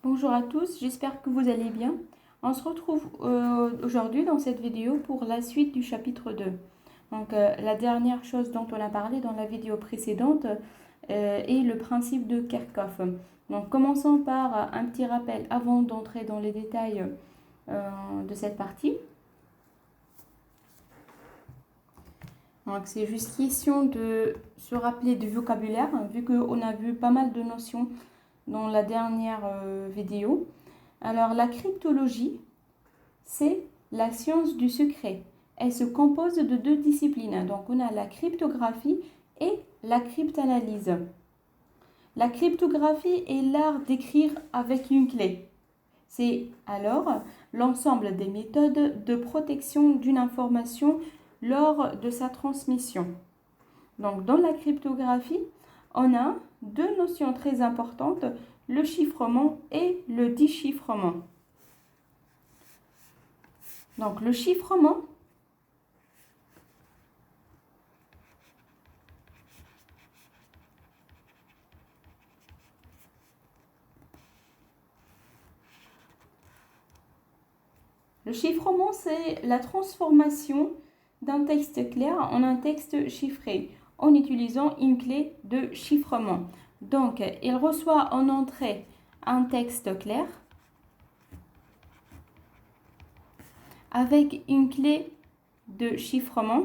Bonjour à tous, j'espère que vous allez bien. On se retrouve aujourd'hui dans cette vidéo pour la suite du chapitre 2. Donc la dernière chose dont on a parlé dans la vidéo précédente est le principe de Kerckhoff. Donc commençons par un petit rappel avant d'entrer dans les détails de cette partie. Donc c'est juste question de se rappeler du vocabulaire, vu qu'on a vu pas mal de notions dans la dernière vidéo. Alors la cryptologie, c'est la science du secret. Elle se compose de deux disciplines. Donc on a la cryptographie et la cryptanalyse. La cryptographie est l'art d'écrire avec une clé. C'est alors l'ensemble des méthodes de protection d'une information lors de sa transmission. Donc dans la cryptographie, on a deux notions très importantes, le chiffrement et le déchiffrement. Donc le chiffrement, c'est la transformation d'un texte clair en un texte chiffré en utilisant une clé de chiffrement. Donc, il reçoit en entrée un texte clair avec une clé de chiffrement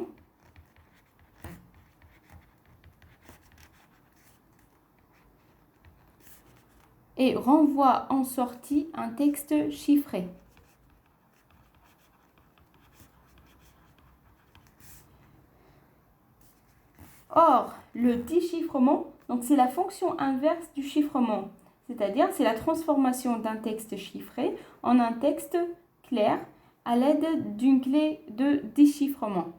et renvoie en sortie un texte chiffré. Or, le déchiffrement, donc c'est la fonction inverse du chiffrement, c'est-à-dire c'est la transformation d'un texte chiffré en un texte clair à l'aide d'une clé de déchiffrement.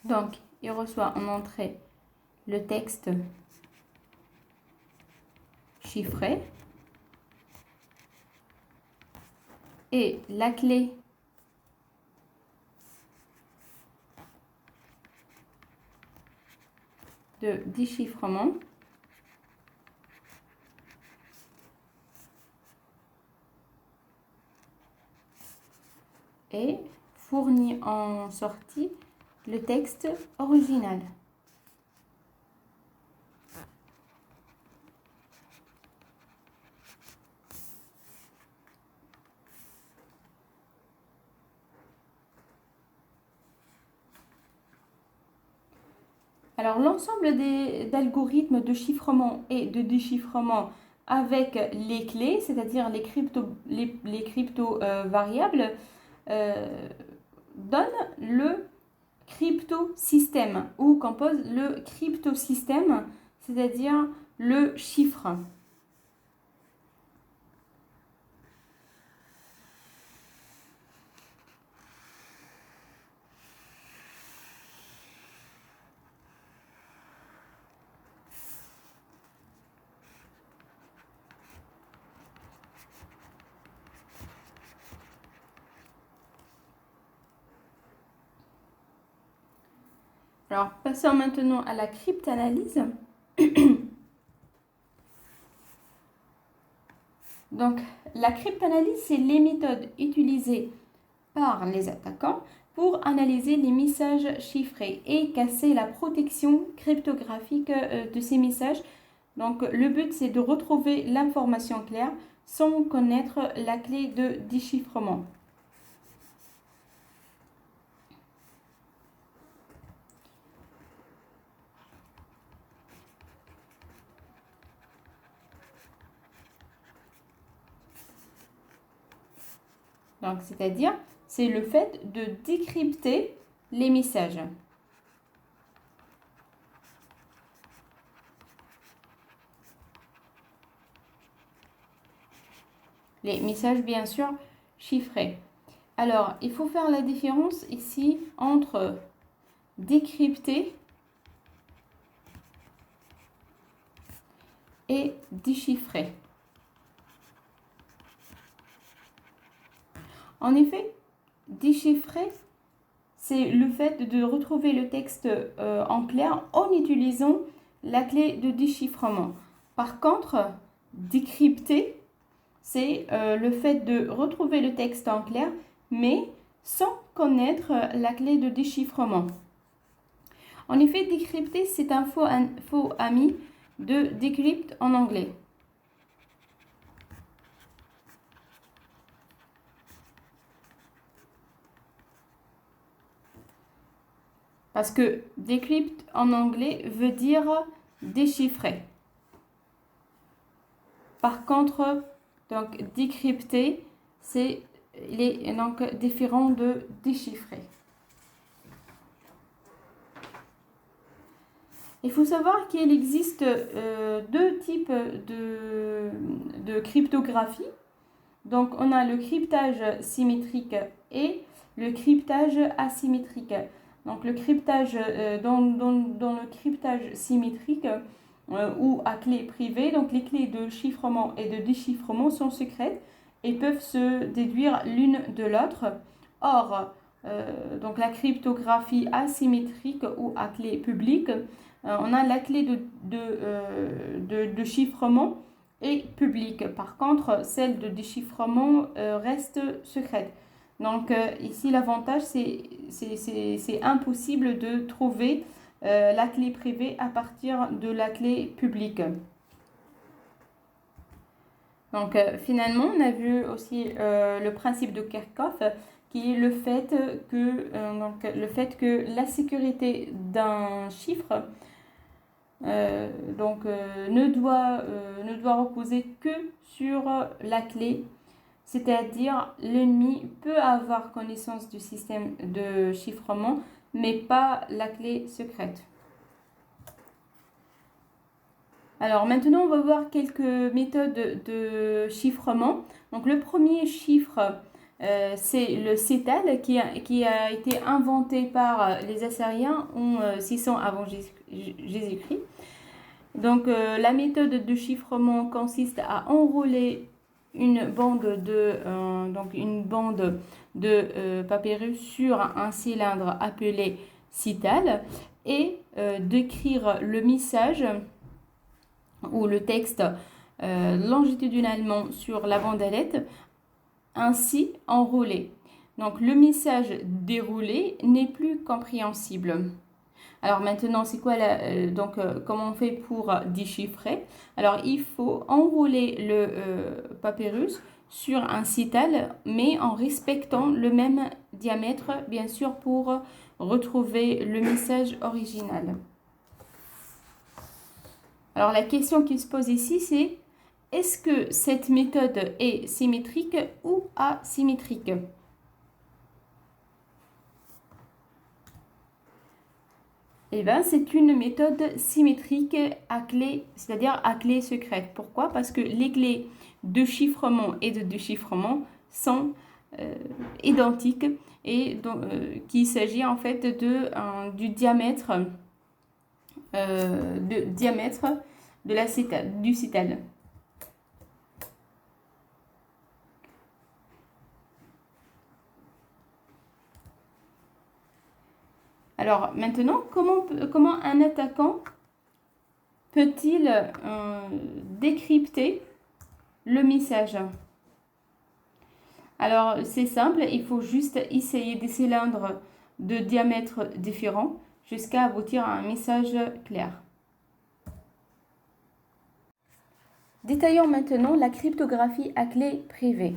Donc, il reçoit en entrée le texte chiffré et la clé de déchiffrement et fournit en sortie le texte original. Alors, l'ensemble d'algorithmes de chiffrement et de déchiffrement avec les clés, c'est-à-dire les crypto variables, donne le cryptosystème ou compose le cryptosystème, c'est-à-dire le chiffre. Alors, passons maintenant à la cryptanalyse. Donc, la cryptanalyse, c'est les méthodes utilisées par les attaquants pour analyser les messages chiffrés et casser la protection cryptographique de ces messages. Donc, le but, c'est de retrouver l'information claire sans connaître la clé de déchiffrement. Donc, c'est-à-dire, c'est le fait de décrypter les messages. Les messages, bien sûr, chiffrés. Alors, il faut faire la différence ici entre décrypter et déchiffrer. En effet, déchiffrer, c'est le fait de retrouver le texte en clair en utilisant la clé de déchiffrement. Par contre, décrypter, c'est le fait de retrouver le texte en clair, mais sans connaître la clé de déchiffrement. En effet, décrypter, c'est un faux ami de decrypt en anglais. Parce que decrypt en anglais veut dire déchiffrer. Par contre, donc décrypter, il est donc différent de déchiffrer. Il faut savoir qu'il existe deux types de cryptographie. Donc, on a le cryptage symétrique et le cryptage asymétrique. Donc, le cryptage, dans le cryptage symétrique ou à clé privée, donc les clés de chiffrement et de déchiffrement sont secrètes et peuvent se déduire l'une de l'autre. Or, donc la cryptographie asymétrique ou à clé publique, on a la clé de chiffrement est publique. Par contre, celle de déchiffrement reste secrète. Donc ici, l'avantage, c'est impossible de trouver la clé privée à partir de la clé publique. Donc finalement, on a vu aussi le principe de Kerckhoff, qui est le fait que la sécurité d'un chiffre ne doit reposer que sur la clé, c'est-à-dire l'ennemi peut avoir connaissance du système de chiffrement, mais pas la clé secrète. Alors maintenant, on va voir quelques méthodes de chiffrement. Donc le premier chiffre, c'est le CETAL qui a été inventé par les Assyriens en 600 avant Jésus-Christ. Donc la méthode de chiffrement consiste à enrouler une bande de papyrus sur un cylindre appelé CETAL et d'écrire le message ou le texte longitudinalement sur la bandelette, ainsi enroulé. Donc le message déroulé n'est plus compréhensible. Alors maintenant, c'est quoi comment on fait pour déchiffrer? Alors il faut enrouler le papyrus sur un CETAL, mais en respectant le même diamètre, bien sûr, pour retrouver le message original. Alors la question qui se pose ici, c'est est-ce que cette méthode est symétrique ou asymétrique? Eh bien, c'est une méthode symétrique à clé, c'est-à-dire à clé secrète. Pourquoi? Parce que les clés de chiffrement et de déchiffrement sont identiques et qu'il s'agit en fait du diamètre du CETAL. Alors maintenant, comment un attaquant peut-il décrypter le message? Alors c'est simple, il faut juste essayer des cylindres de diamètre différents jusqu'à aboutir à un message clair. Détaillons maintenant la cryptographie à clé privée.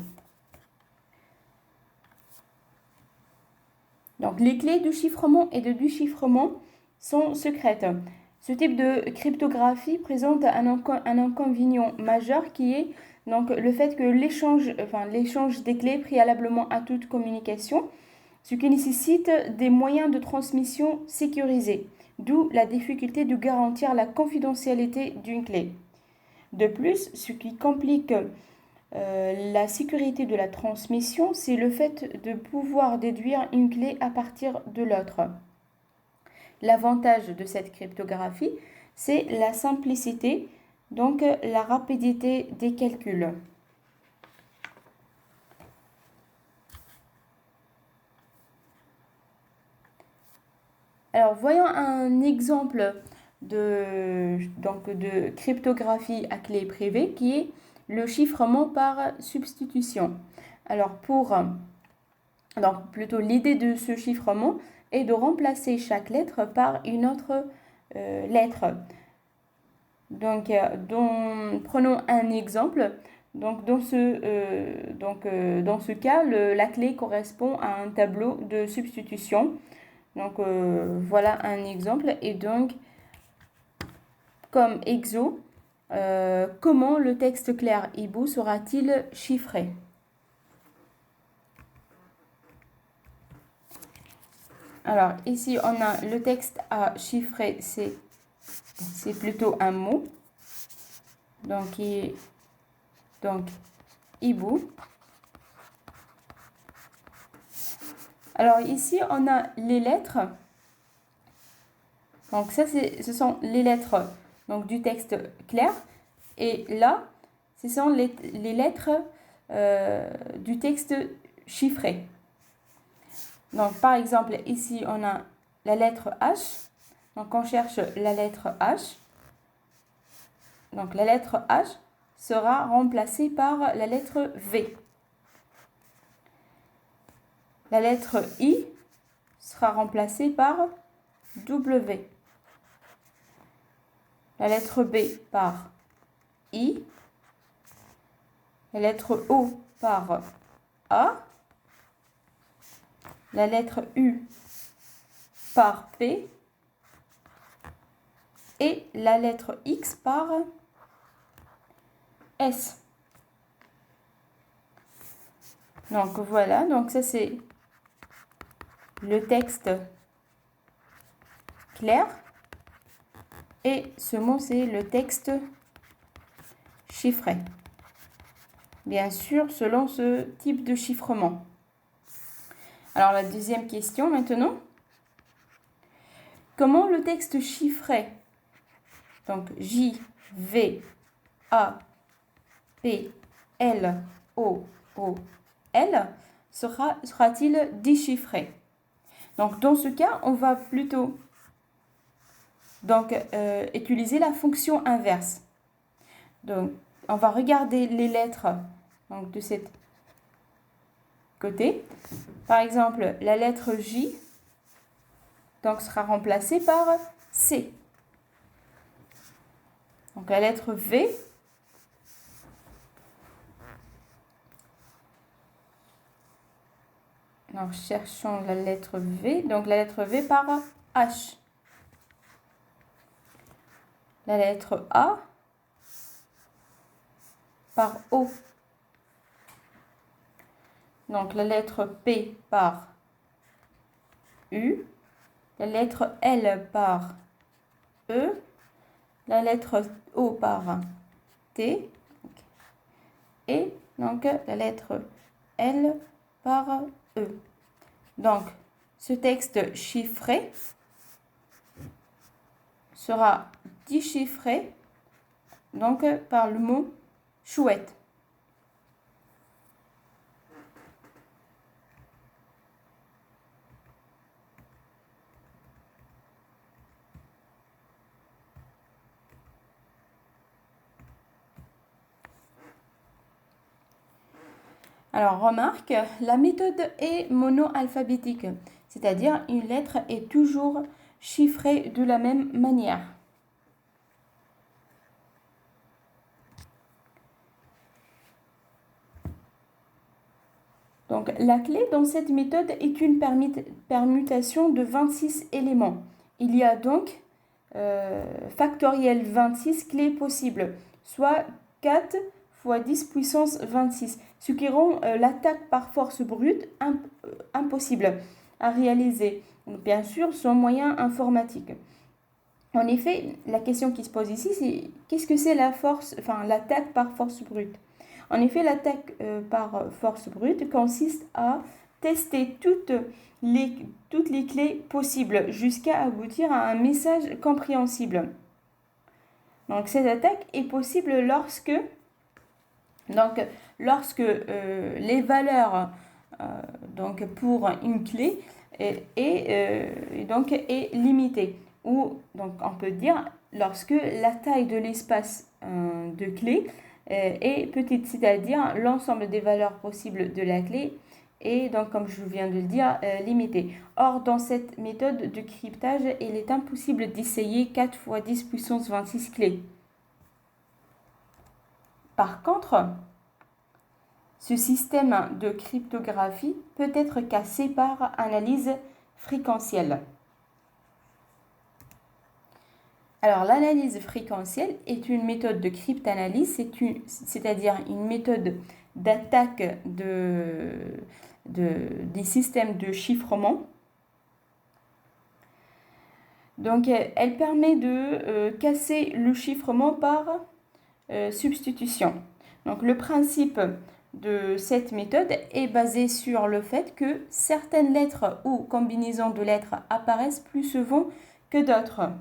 Donc, les clés de chiffrement et de déchiffrement sont secrètes. Ce type de cryptographie présente un inconvénient majeur qui est donc le fait que l'échange des clés préalablement à toute communication, ce qui nécessite des moyens de transmission sécurisés, d'où la difficulté de garantir la confidentialité d'une clé. De plus, ce qui complique la sécurité de la transmission, c'est le fait de pouvoir déduire une clé à partir de l'autre. L'avantage de cette cryptographie, c'est la simplicité donc la rapidité des calculs. Alors, voyons un exemple de cryptographie à clé privée qui est le chiffrement par substitution. Alors, l'idée de ce chiffrement est de remplacer chaque lettre par une autre lettre. Donc, prenons un exemple. Donc, dans ce cas, la clé correspond à un tableau de substitution. Donc, voilà un exemple. Et donc, comme exo, comment le texte clair hibou sera-t-il chiffré? Alors, ici, on a le texte à chiffrer, c'est plutôt un mot. Donc, hibou. Alors, ici, on a les lettres. Donc, ça, ce sont les lettres donc, du texte clair. Et là, ce sont les lettres du texte chiffré. Donc, par exemple, ici, on a la lettre H. Donc, on cherche la lettre H. Donc, la lettre H sera remplacée par la lettre V. La lettre I sera remplacée par W. La lettre B par I. La lettre O par A. La lettre U par P. Et la lettre X par S. Donc voilà, donc ça c'est le texte clair. Et ce mot c'est le texte chiffré. Bien sûr, selon ce type de chiffrement. Alors la deuxième question maintenant. Comment le texte chiffré, donc J, V, A, P, L, O, O, L, sera-t-il déchiffré? Donc dans ce cas, on va plutôt utiliser la fonction inverse. Donc on va regarder les lettres donc, de cette côté. Par exemple, la lettre J donc, sera remplacée par C. Donc la lettre V alors cherchons la lettre V. Donc la lettre V par H. La lettre A par O. Donc la lettre P par U. La lettre L par E. La lettre O par T. Et donc la lettre L par E. Donc ce texte chiffré sera déchiffré donc par le mot chouette. Alors, remarque, la méthode est monoalphabétique, c'est-à-dire une lettre est toujours chiffrée de la même manière. Donc, la clé dans cette méthode est une permutation de 26 éléments. Il y a donc factoriel 26 clés possibles, soit 4 fois 10 puissance 26, ce qui rend l'attaque par force brute impossible à réaliser, bien sûr sans moyen informatique. En effet, la question qui se pose ici, c'est qu'est-ce que c'est l'attaque par force brute? En effet, l'attaque par force brute consiste à tester toutes les clés possibles jusqu'à aboutir à un message compréhensible. Donc cette attaque est possible lorsque les valeurs donc pour une clé est limitée, ou donc on peut dire lorsque la taille de l'espace de clé est petite, c'est-à-dire l'ensemble des valeurs possibles de la clé est donc, comme je viens de le dire, limité. Or, dans cette méthode de cryptage, il est impossible d'essayer 4 fois 10 puissance 26 clés. Par contre, ce système de cryptographie peut être cassé par analyse fréquentielle. Alors, l'analyse fréquentielle est une méthode de cryptanalyse, c'est-à-dire une méthode d'attaque des systèmes de chiffrement. Donc, elle permet de casser le chiffrement par substitution. Donc, le principe de cette méthode est basé sur le fait que certaines lettres ou combinaisons de lettres apparaissent plus souvent que d'autres.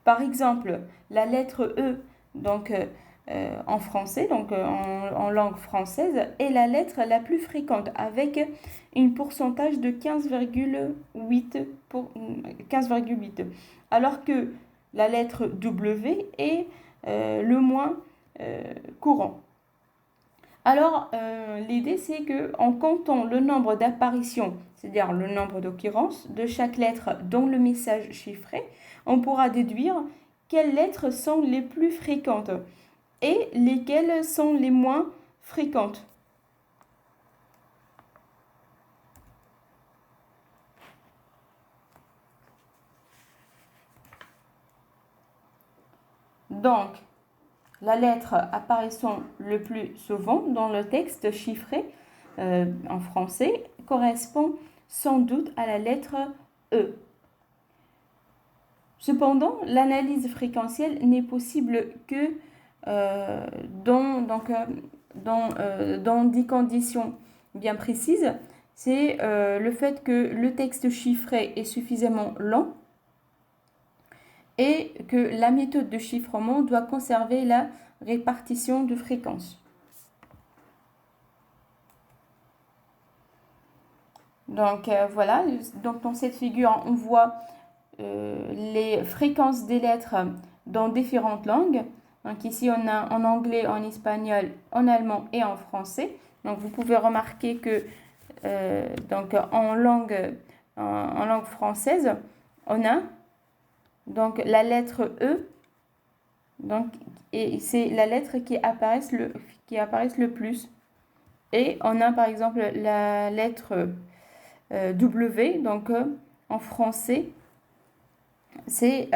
Par exemple, la lettre E, donc en français, donc en langue française, est la lettre la plus fréquente avec un pourcentage de 15,8, alors que la lettre W est le moins courant. Alors, l'idée, c'est qu'en comptant le nombre d'apparitions, c'est-à-dire le nombre d'occurrences de chaque lettre dans le message chiffré, on pourra déduire quelles lettres sont les plus fréquentes et lesquelles sont les moins fréquentes. Donc, la lettre apparaissant le plus souvent dans le texte chiffré en français correspond sans doute à la lettre E. Cependant, l'analyse fréquentielle n'est possible que dans des conditions bien précises. C'est le fait que le texte chiffré est suffisamment long et que la méthode de chiffrement doit conserver la répartition de fréquences. Donc voilà, donc dans cette figure, on voit les fréquences des lettres dans différentes langues. Donc ici, on a en anglais, en espagnol, en allemand et en français. Donc vous pouvez remarquer que donc en langue française, on a donc la lettre E, donc, et c'est la lettre qui apparaît le plus. Et on a par exemple la lettre W, donc en français, c'est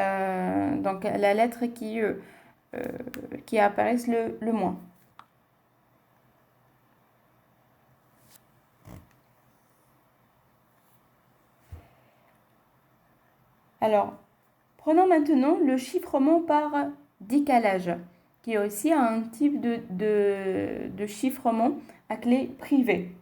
donc la lettre qui apparaît le moins. Alors, prenons maintenant le chiffrement par décalage, qui est aussi un type de chiffrement à clé privée.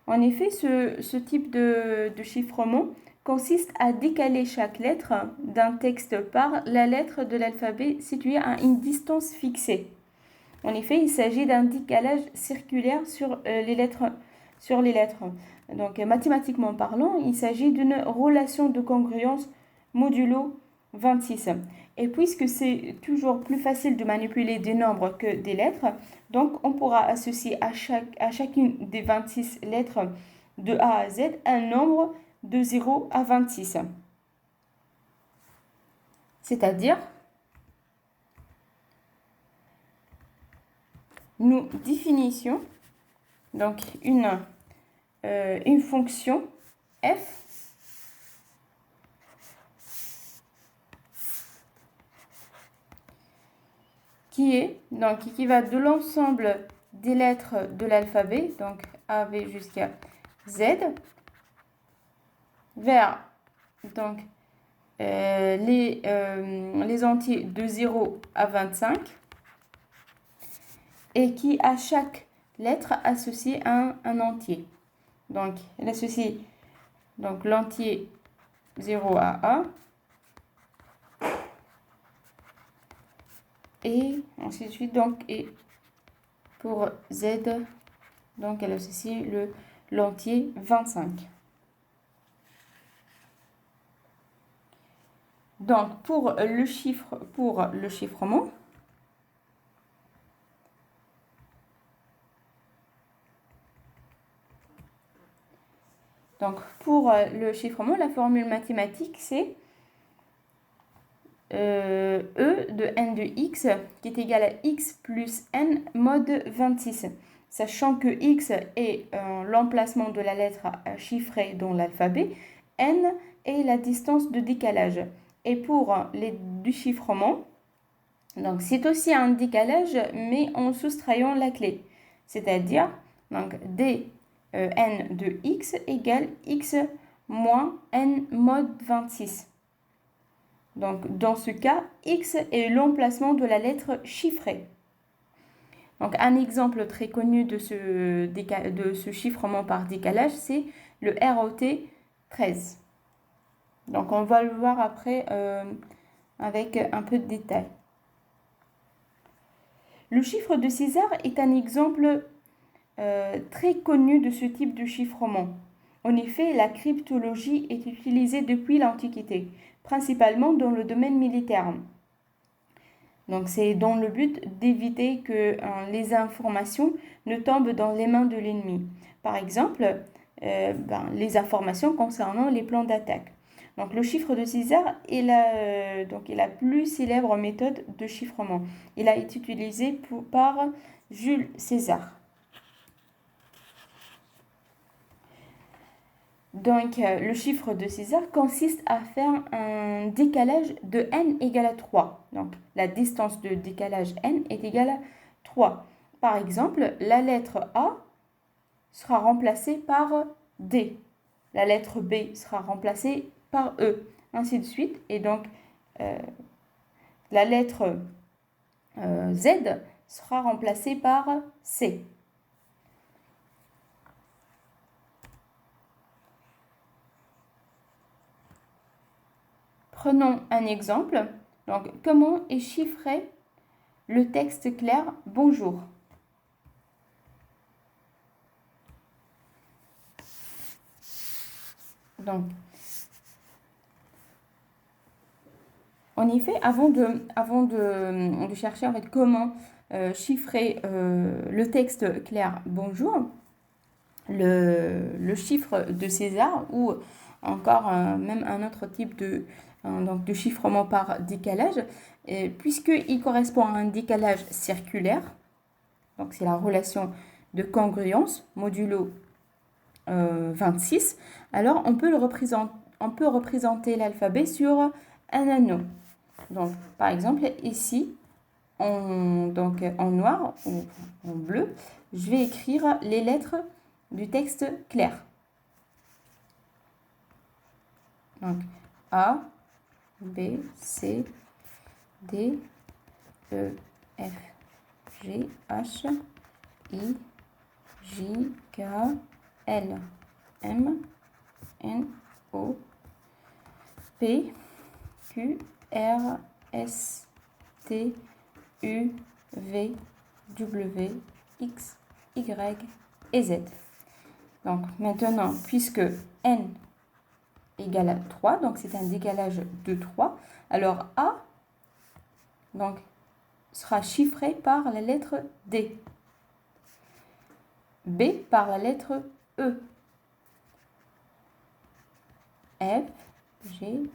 En effet, ce type de chiffrement consiste à décaler chaque lettre d'un texte par la lettre de l'alphabet située à une distance fixée. En effet, il s'agit d'un décalage circulaire sur les lettres. Donc, mathématiquement parlant, il s'agit d'une relation de congruence modulo 26. Et puisque c'est toujours plus facile de manipuler des nombres que des lettres, donc on pourra associer à chacune des 26 lettres de A à Z un nombre de 0 à 26. C'est-à-dire, nous définissons donc une fonction f qui va de l'ensemble des lettres de l'alphabet, donc A, B jusqu'à Z, vers donc, les entiers de 0 à 25, et qui à chaque lettre associe un entier. Donc, elle associe donc, l'entier 0 à A, et ainsi de suite. Donc, et pour Z, donc elle associe l'entier 25. Donc, pour le chiffrement, la formule mathématique, c'est E de n de x qui est égal à x plus n mode 26. Sachant que x est l'emplacement de la lettre chiffrée dans l'alphabet, n est la distance de décalage. Et pour les déchiffrements, donc c'est aussi un décalage, mais en soustrayant la clé. C'est-à-dire, donc d n de x égale x moins n mode 26. Donc, dans ce cas, x est l'emplacement de la lettre chiffrée. Donc, un exemple très connu de ce chiffrement par décalage, c'est le ROT 13. Donc, on va le voir après avec un peu de détail. Le chiffre de César est un exemple très connu de ce type de chiffrement. En effet, la cryptologie est utilisée depuis l'Antiquité, principalement dans le domaine militaire. Donc, c'est dans le but d'éviter que les informations ne tombent dans les mains de l'ennemi. Par exemple, les informations concernant les plans d'attaque. Donc, le chiffre de César est la plus célèbre méthode de chiffrement. Il a été utilisé par Jules César. Donc, le chiffre de César consiste à faire un décalage de n égale à 3. Donc, la distance de décalage n est égale à 3. Par exemple, la lettre A sera remplacée par D. La lettre B sera remplacée par E. Ainsi de suite. Et donc, la lettre Z sera remplacée par C. Prenons un exemple. Donc, comment est chiffré le texte clair « Bonjour ». Donc, en effet, avant de chercher en fait comment chiffrer le texte clair « Bonjour », le chiffre de César ou encore même un autre type de chiffrement par décalage, puisqu'il correspond à un décalage circulaire, donc c'est la relation de congruence modulo 26, alors on peut représenter l'alphabet sur un anneau. Donc par exemple ici, en noir ou en bleu, je vais écrire les lettres du texte clair. Donc A, B, C, D, E, F, G, H, I, J, K, L, M, N, O, P, Q, R, S, T, U, V, W, X, Y et Z. Donc maintenant, puisque N égale à 3, donc c'est un décalage de 3, alors A donc, sera chiffré par la lettre D, B par la lettre E, F, G,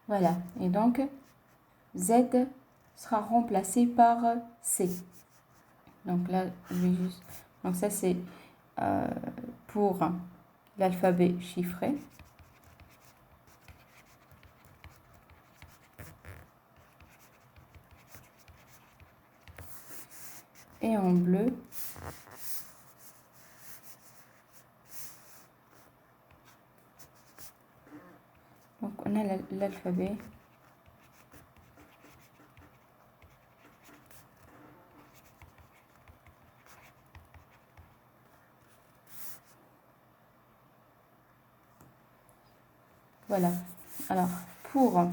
voilà, et donc Z sera remplacé par C. Donc là, je vais juste... Donc ça, c'est pour l'alphabet chiffré. Et en bleu, on a l'alphabet. Voilà. Alors, pour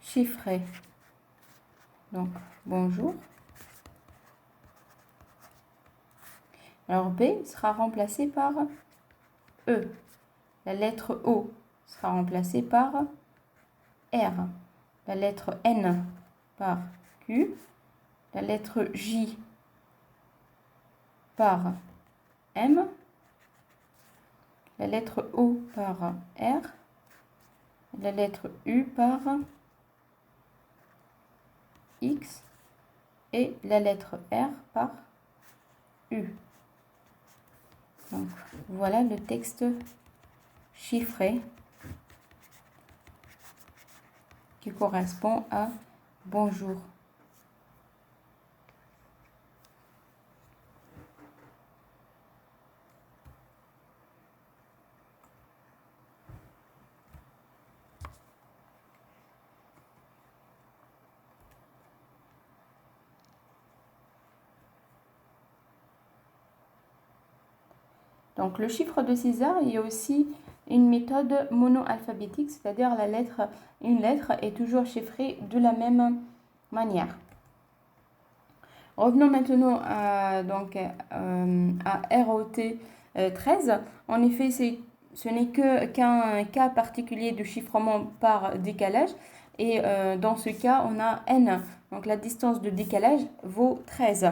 chiffrer, donc bonjour. Alors, B sera remplacé par E. La lettre O sera remplacée par R. La lettre N par Q. La lettre J par M. La lettre O par R. La lettre U par X. Et la lettre R par U. Donc, voilà le texte chiffré qui correspond à bonjour. Donc, le chiffre de César, il y a aussi une méthode monoalphabétique, c'est-à-dire une lettre est toujours chiffrée de la même manière. Revenons maintenant à ROT 13. En effet, ce n'est qu'un cas particulier de chiffrement par décalage. Et dans ce cas, on a n. Donc, la distance de décalage vaut 13.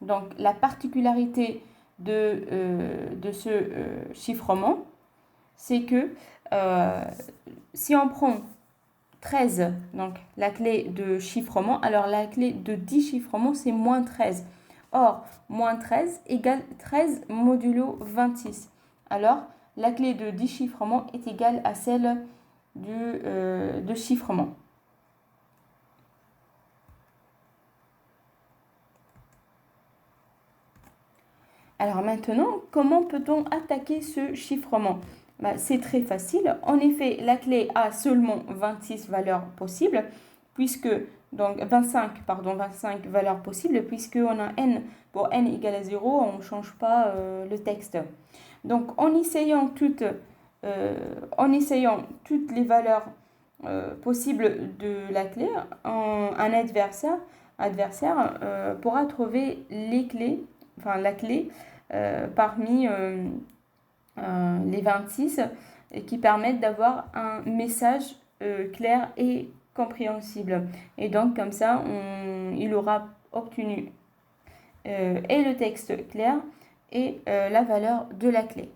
Donc, la particularité de ce chiffrement, c'est que si on prend 13, donc la clé de chiffrement, alors la clé de déchiffrement, c'est moins 13. Or, moins 13 égale 13 modulo 26. Alors, la clé de déchiffrement est égale à celle de chiffrement. Alors maintenant, comment peut-on attaquer ce chiffrement? C'est très facile. En effet, la clé a seulement 26 valeurs possibles, donc 25 valeurs possibles, puisqu'on a n, pour n égale à 0, on ne change pas le texte. Donc en essayant toutes les valeurs possibles de la clé, un adversaire pourra trouver la clé parmi les 26 qui permettent d'avoir un message clair et compréhensible. Et donc comme ça, il aura obtenu et le texte clair et la valeur de la clé.